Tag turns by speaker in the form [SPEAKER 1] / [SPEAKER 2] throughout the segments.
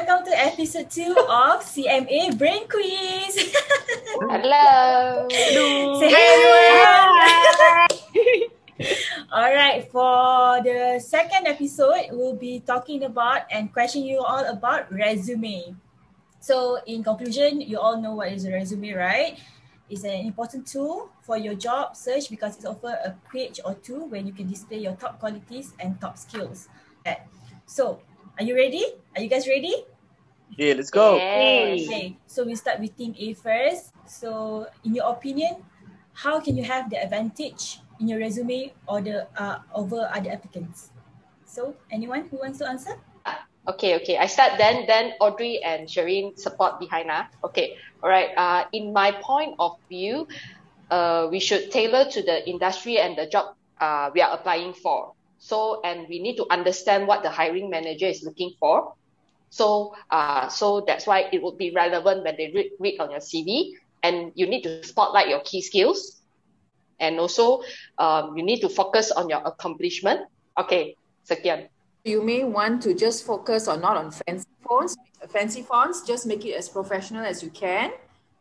[SPEAKER 1] welcome to episode 2 of CMA Brain Quiz.
[SPEAKER 2] Hello.
[SPEAKER 1] Say hi, everyone. Alright, for the second episode, we'll be talking about and questioning you all about resume. So in conclusion, you all know what is a resume, right? It's an important tool for your job search because it offers a page or two where you can display your top qualities and top skills. So, are you ready? Are you guys ready?
[SPEAKER 3] Yeah, let's go.
[SPEAKER 2] Yes.
[SPEAKER 1] Okay, so we start with Team A first. So, in your opinion, how can you have the advantage in your resume or over other applicants? So, anyone who wants to answer?
[SPEAKER 2] Okay. I start then Audrey and Shireen support behind. Okay. All right. In my point of view, we should tailor to the industry and the job we are applying for. So, and we need to understand what the hiring manager is looking for. So that's why it would be relevant when they read on your CV, and you need to spotlight your key skills, and also you need to focus on your accomplishment. Okay, Sekian.
[SPEAKER 4] You may want to just focus not on fancy fonts, just make it as professional as you can,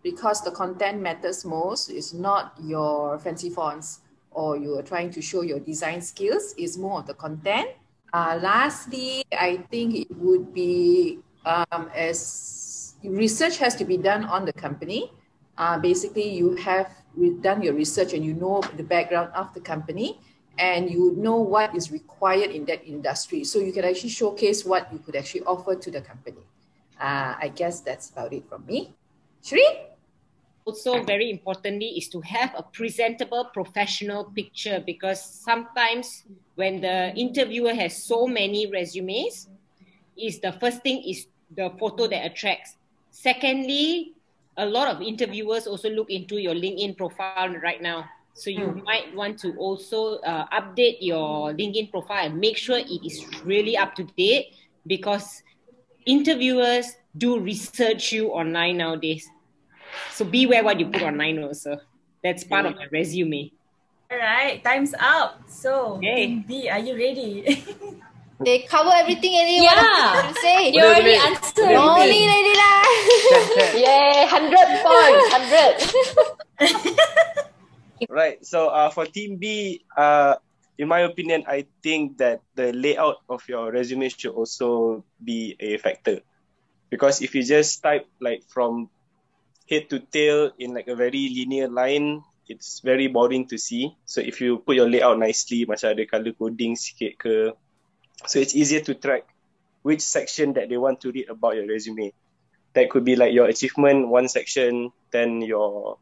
[SPEAKER 4] because the content matters most. It's not your fancy fonts or you are trying to show your design skills. It's more of the content. Lastly, I think it would be as research has to be done on the company. Basically, you have done your research and you know the background of the company and you know what is required in that industry. So you can actually showcase what you could actually offer to the company. I guess that's about it from me. Shri?
[SPEAKER 5] Also, very importantly, is to have a presentable professional picture, because sometimes when the interviewer has so many resumes, the first thing is the photo that attracts. Secondly, a lot of interviewers also look into your LinkedIn profile right now. So you might want to also update your LinkedIn profile and make sure it is really up to date, because interviewers do research you online nowadays. So beware what you put online also. That's part of the resume.
[SPEAKER 1] All right, time's up. So,
[SPEAKER 5] Okay.
[SPEAKER 1] Team B, are you ready?
[SPEAKER 6] They cover everything already.
[SPEAKER 7] Yeah.
[SPEAKER 6] What to say?
[SPEAKER 7] You already answered.
[SPEAKER 6] No need already lah.
[SPEAKER 2] Yay, 100 points, 100.
[SPEAKER 3] Right. So for Team B, in my opinion, I think that the layout of your resume should also be a factor. Because if you just type like from head to tail in like a very linear line, it's very boring to see. So if you put your layout nicely, macam ada color coding sikit ke, so it's easier to track which section that they want to read about your resume. That could be like your achievement, one section, then your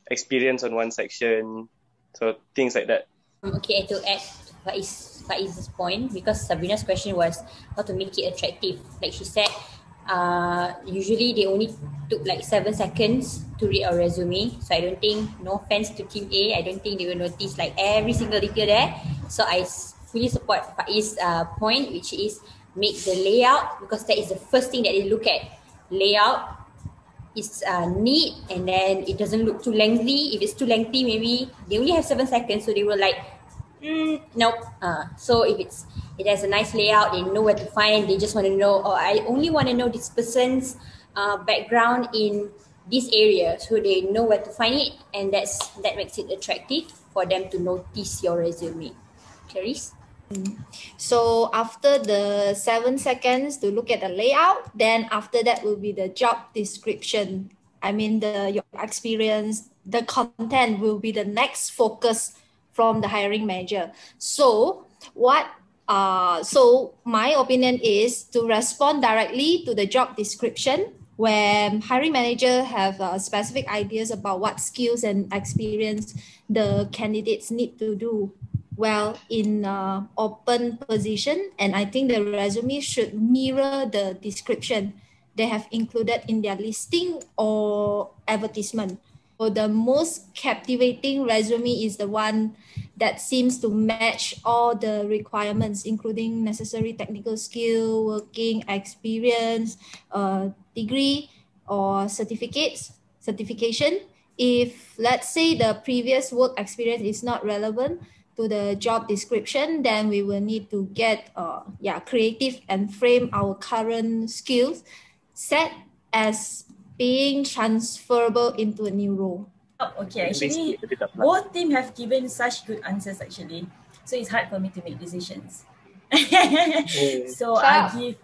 [SPEAKER 3] experience on one section, so things like that.
[SPEAKER 7] Okay, to add Faiz's point, because Sabrina's question was how to make it attractive. Like she said, usually they only took like 7 seconds to read our resume. So I don't think, no offense to Team A, I don't think they will notice like every single detail there. So I fully support Faiz's point, which is make the layout, because that is the first thing that they look at. Layout is neat, and then it doesn't look too lengthy. If it's too lengthy, maybe they only have 7 seconds, so they will like, nope. So if it has a nice layout, they know where to find. They just want to know, I only want to know this person's background in this area, so they know where to find it, and that makes it attractive for them to notice your resume. Clarice?
[SPEAKER 6] So after the 7 seconds to look at the layout, then after that will be the job description. I mean, your experience, the content will be the next focus from the hiring manager. So so my opinion is to respond directly to the job description, where hiring manager have specific ideas about what skills and experience the candidates need to do well in open position. And I think the resume should mirror the description they have included in their listing or advertisement. So the most captivating resume is the one that seems to match all the requirements, including necessary technical skill, working experience, degree or certification. If let's say the previous work experience is not relevant, to the job description, then we will need to get creative and frame our current skills set as being transferable into a new role.
[SPEAKER 1] Okay, actually, both team have given such good answers actually. So it's hard for me to make decisions. So I'll give...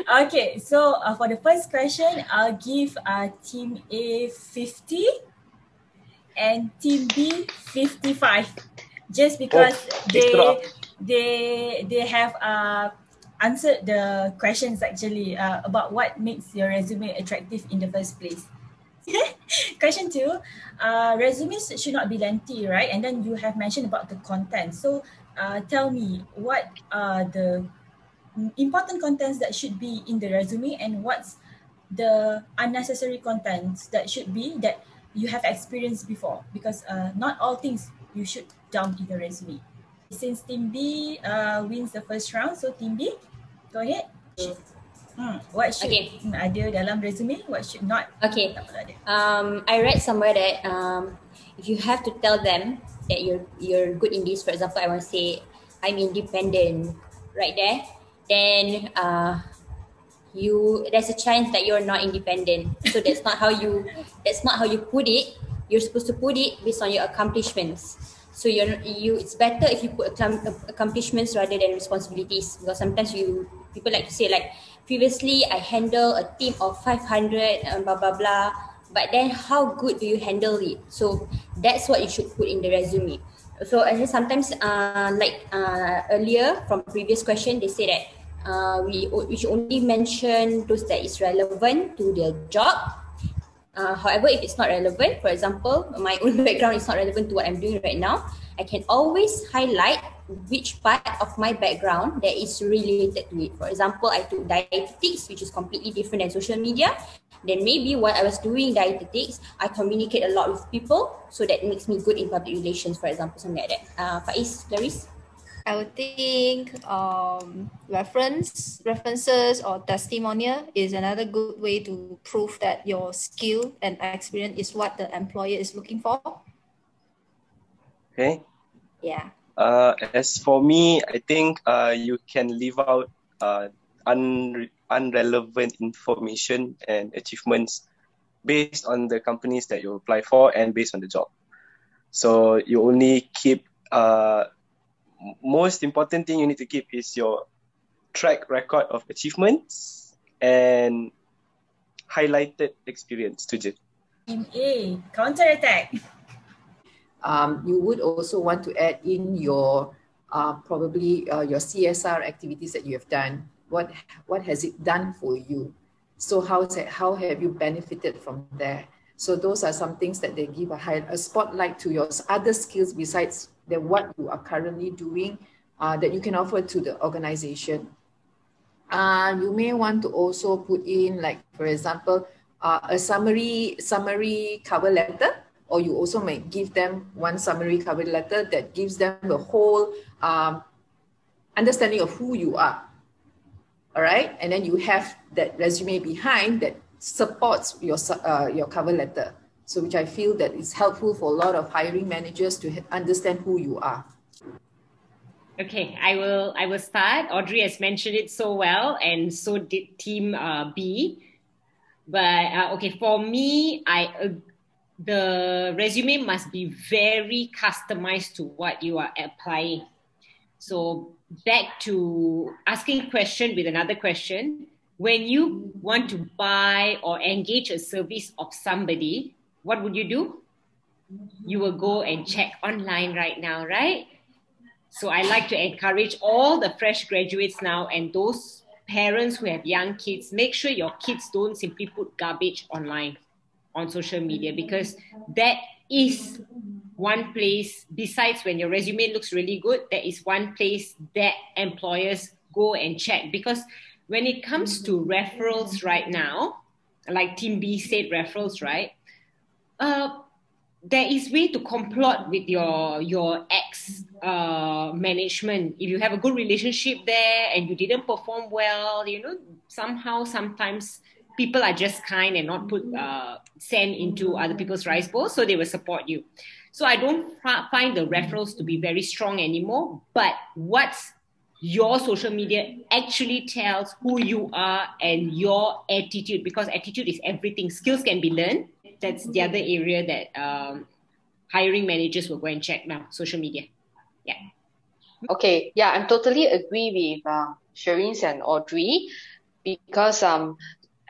[SPEAKER 1] Okay, so for the first question, I'll give team A 50 and team B 55. Just because they have answered the questions actually about what makes your resume attractive in the first place. Question 2, resumes should not be lengthy, right? And then you have mentioned about the content. So tell me, what are the important contents that should be in the resume, and what's the unnecessary contents that should be that you have experienced before? Because not all things you should dump in the resume. Since team B wins the first round, so team B, go ahead. What should ada dalam resume, what should not?
[SPEAKER 7] Okay. I read somewhere that if you have to tell them that you're good in this, for example, I want to say I'm independent right there, then there's a chance that you're not independent. So that's not how you put it. You're supposed to put it based on your accomplishments. So it's better if you put accomplishments rather than responsibilities, because sometimes people like to say like, previously I handle a team of 500 and blah blah blah, but then how good do you handle it? So that's what you should put in the resume. So I think sometimes earlier from previous question, they say that we should only mention those that is relevant to the job. However, if it's not relevant, for example, my own background is not relevant to what I'm doing right now, I can always highlight which part of my background that is related to it. For example, I took dietetics, which is completely different than social media. Then maybe while I was doing dietetics, I communicate a lot with people, so that makes me good in public relations, for example, something like that. Faiz, Clarice?
[SPEAKER 6] I would think references or testimonial is another good way to prove that your skill and experience is what the employer is looking for.
[SPEAKER 3] Okay.
[SPEAKER 6] Yeah.
[SPEAKER 3] As for me, I think you can leave out unrelevant information and achievements based on the companies that you apply for and based on the job. So you only keep most important thing you need to keep is your track record of achievements and highlighted experience to just.
[SPEAKER 1] Team A, counter-attack.
[SPEAKER 4] You would also want to add in your probably your CSR activities that you have done. What has it done for you? So how have you benefited from there? So those are some things that they give a spotlight to your other skills besides what you are currently doing that you can offer to the organization. You may want to also put in, like, for example, a summary cover letter, or you also may give them one summary cover letter that gives them the whole understanding of who you are. All right, and then you have that resume behind that supports your cover letter. So which I feel that is helpful for a lot of hiring managers to understand who you are.
[SPEAKER 5] Okay, I will start. Audrey has mentioned it so well, and so did team B. But okay, for me, the resume must be very customized to what you are applying. So back to asking a question with another question. When you want to buy or engage a service of somebody, what would you do? You will go and check online right now, right? So I like to encourage all the fresh graduates now and those parents who have young kids, make sure your kids don't simply put garbage online on social media, because that is one place, besides when your resume looks really good, there is one place that employers go and check. Because when it comes to referrals right now, like Team B said referrals, right? There is way to complot with your ex management. If you have a good relationship there and you didn't perform well, sometimes people are just kind and not put sand into other people's rice bowls, so they will support you. So I don't find the referrals to be very strong anymore. But what's your social media actually tells who you are and your attitude, because attitude is everything. Skills can be learned. That's the other area that hiring managers will go and check now, social media. Yeah.
[SPEAKER 2] Okay, yeah, I'm totally agree with Shireen and Audrey, because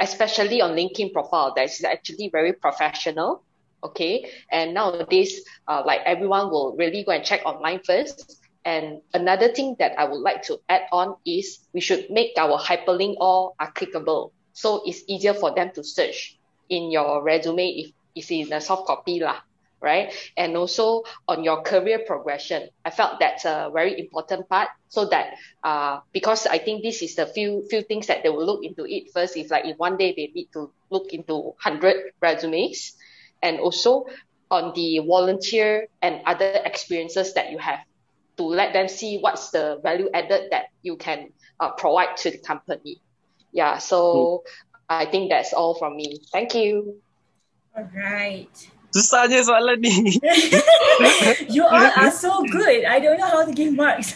[SPEAKER 2] especially on LinkedIn profile, that's actually very professional. Okay, and nowadays, like everyone will really go and check online first. And another thing that I would like to add on is we should make our hyperlink all clickable, so it's easier for them to search in your resume if it's in a soft copy lah, right? And also on your career progression, I felt that's a very important part, so that because I think this is the few things that they will look into it first. If like in one day they need to look into 100 resumes, and also on the volunteer and other experiences that you have, to let them see what's the value added that you can provide to the company. Yeah, so I think that's all from me. Thank you.
[SPEAKER 1] All right.
[SPEAKER 3] Susahnya soalan ni.
[SPEAKER 1] You all are so good. I don't know how to give marks.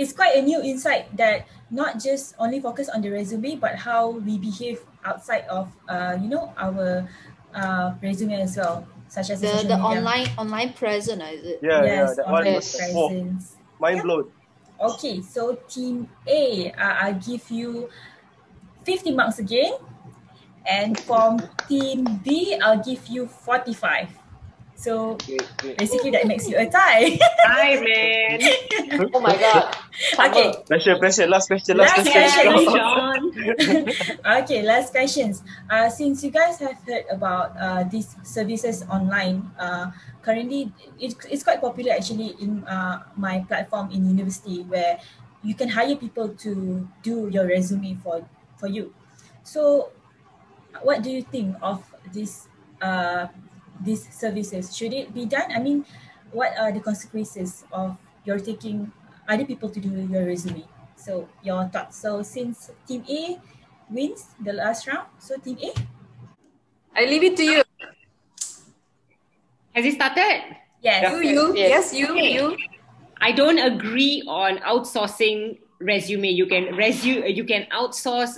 [SPEAKER 1] It's quite a new insight that not just only focus on the resume, but how we behave outside of our resume as well, such as the social media.
[SPEAKER 6] online presence, is it?
[SPEAKER 1] Yes,
[SPEAKER 3] that one
[SPEAKER 1] online
[SPEAKER 3] was like,
[SPEAKER 1] presence.
[SPEAKER 3] mind blown.
[SPEAKER 1] Okay, so team A, I'll give you 50 marks again. And from team B, I'll give you 45. So basically that makes you a tie.
[SPEAKER 5] Hi, man.
[SPEAKER 2] Oh my God.
[SPEAKER 1] Okay.
[SPEAKER 3] Pressure. Last question.
[SPEAKER 1] Okay, last questions. Since you guys have heard about these services online, currently it's quite popular actually in my platform in university, where you can hire people to do your resume for you. So what do you think of these services? Should it be done? I mean, what are the consequences of your taking other people to do your resume? So your thoughts. So since team A wins the last round, so team A.
[SPEAKER 4] I leave it to you.
[SPEAKER 5] Has it started?
[SPEAKER 1] Yes.
[SPEAKER 4] You.
[SPEAKER 5] I don't agree on outsourcing resume. You can outsource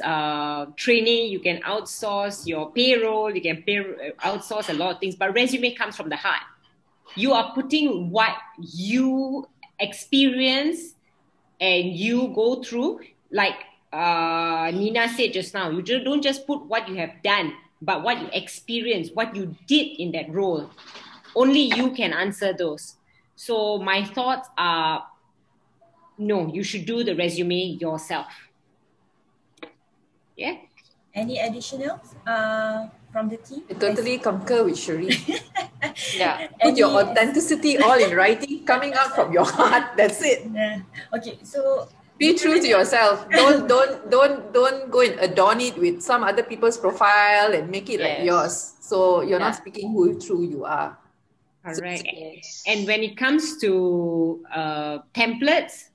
[SPEAKER 5] training, you can outsource your payroll, you can outsource a lot of things, but resume comes from the heart. You are putting what you experience and you go through, like Nina said just now. You don't just put what you have done, but what you experienced, what you did in that role. Only you can answer those. So my thoughts are, no, you should do the resume yourself. Yeah.
[SPEAKER 1] Any additional from the team?
[SPEAKER 4] I totally concur with Shireen.
[SPEAKER 2] Yeah.
[SPEAKER 4] Put your authenticity all in writing, coming out from your heart. That's it.
[SPEAKER 1] Yeah. Okay, so
[SPEAKER 4] be true to yourself. Don't go and adorn it with some other people's profile and make it like yours. So you're not speaking who true you are.
[SPEAKER 5] All right. And when it comes to templates,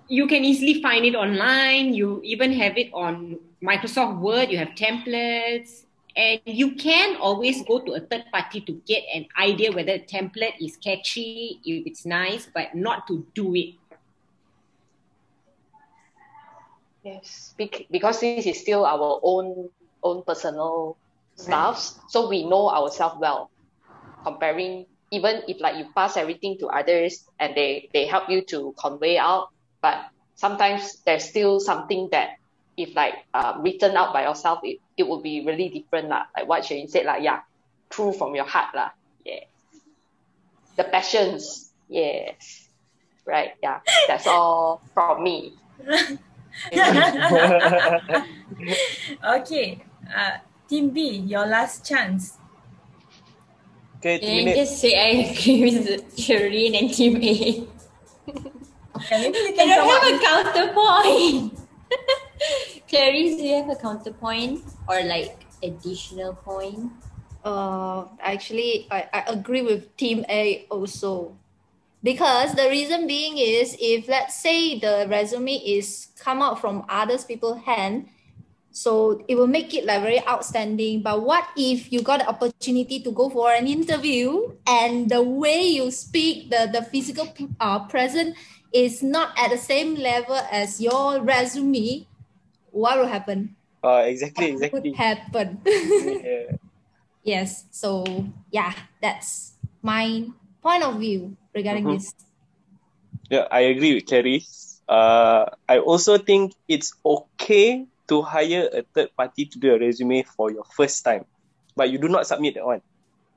[SPEAKER 5] you can easily find it online. You even have it on Microsoft Word. You have templates, and you can always go to a third party to get an idea whether a template is catchy, if it's nice, but not to do it.
[SPEAKER 2] Yes, because this is still our own personal stuff, so we know ourselves well. Comparing, even if like you pass everything to others and they help you to convey out, but sometimes there's still something that if like written out by yourself, it will be really different lah. Like what Shane said, like true from your heart lah. Yeah, the passions. Yes, right. Yeah, that's all from me.
[SPEAKER 1] Okay, Team B, your last chance.
[SPEAKER 3] Okay,
[SPEAKER 7] can I just say I agree with Shireen and Team A?
[SPEAKER 1] Maybe you can
[SPEAKER 7] I don't have a counterpoint. Clarice, do you have a counterpoint or like additional point?
[SPEAKER 6] Actually, I agree with Team A also. Because the reason being is, if let's say the resume is come out from others people's hand, So it will make it like very outstanding. But what if you got the opportunity to go for an interview and the way you speak, the physical present is not at the same level as your resume? What will happen?
[SPEAKER 3] Exactly.
[SPEAKER 6] What would happen?
[SPEAKER 3] Yeah.
[SPEAKER 6] Yes. So yeah, that's my point of view regarding
[SPEAKER 3] Mhm.
[SPEAKER 6] this.
[SPEAKER 3] Yeah, I agree with Clarice. I also think it's okay to hire a third party to do a resume for your first time, but you do not submit that one.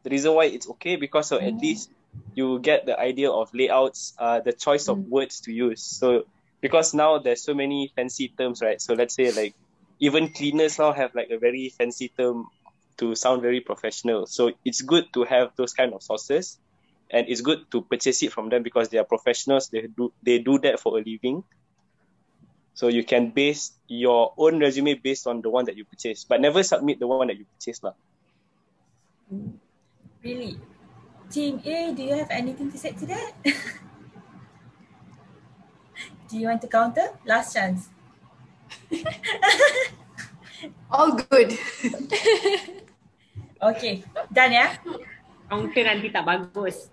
[SPEAKER 3] The reason why it's okay because so at least you get the idea of layouts, the choice of words to use. So because now there's so many fancy terms, right? So let's say like even cleaners now have like a very fancy term to sound very professional. So it's good to have those kind of sources, and it's good to purchase it from them because they are professionals. They do that for a living. So you can base your own resume based on the one that you purchase, but never submit the one that you purchase lah.
[SPEAKER 1] Really? Team A, do you have anything to say to that? Do you want to counter? Last chance.
[SPEAKER 4] All good.
[SPEAKER 1] Okay, done ya?
[SPEAKER 5] Counter nanti tak bagus.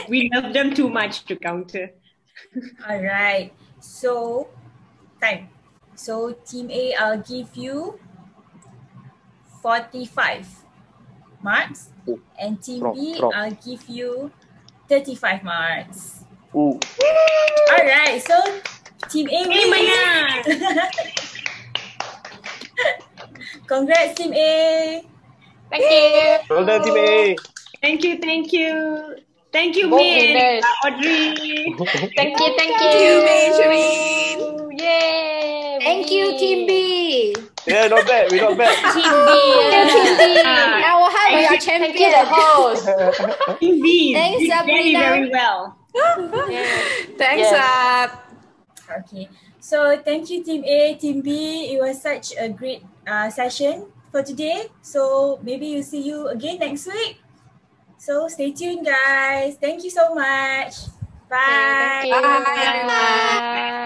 [SPEAKER 5] We love them too much to counter.
[SPEAKER 1] Alright, so time. So team A, I'll give you 45 marks, and team B,
[SPEAKER 3] Wrong.
[SPEAKER 1] I'll give you 35 marks.
[SPEAKER 3] Ooh.
[SPEAKER 1] Alright, so team A wins.
[SPEAKER 5] Mana?
[SPEAKER 1] Congrats team A.
[SPEAKER 2] Thank you.
[SPEAKER 3] Well done, Team A.
[SPEAKER 5] Thank you. Thank you,
[SPEAKER 2] Both
[SPEAKER 5] May and
[SPEAKER 2] winners.
[SPEAKER 5] Audrey.
[SPEAKER 2] Thank you.
[SPEAKER 4] Thank you, May, Shireen.
[SPEAKER 2] Yay.
[SPEAKER 6] Thank you, Team B.
[SPEAKER 3] Yeah, not bad. We not bad.
[SPEAKER 7] Team B.
[SPEAKER 6] Team B. Now how we are
[SPEAKER 2] Thank you, the
[SPEAKER 6] champion?
[SPEAKER 2] host.
[SPEAKER 5] Team B
[SPEAKER 6] Thanks,
[SPEAKER 5] did very,
[SPEAKER 6] Sabrina.
[SPEAKER 5] very well.
[SPEAKER 4] Thanks,
[SPEAKER 2] Yes.
[SPEAKER 1] Okay, so thank you team A, team B. It was such a great session for today. So maybe we'll see you again next week. So stay tuned guys. Thank you so much. Bye.
[SPEAKER 2] Thank you.
[SPEAKER 4] Bye.
[SPEAKER 2] Bye.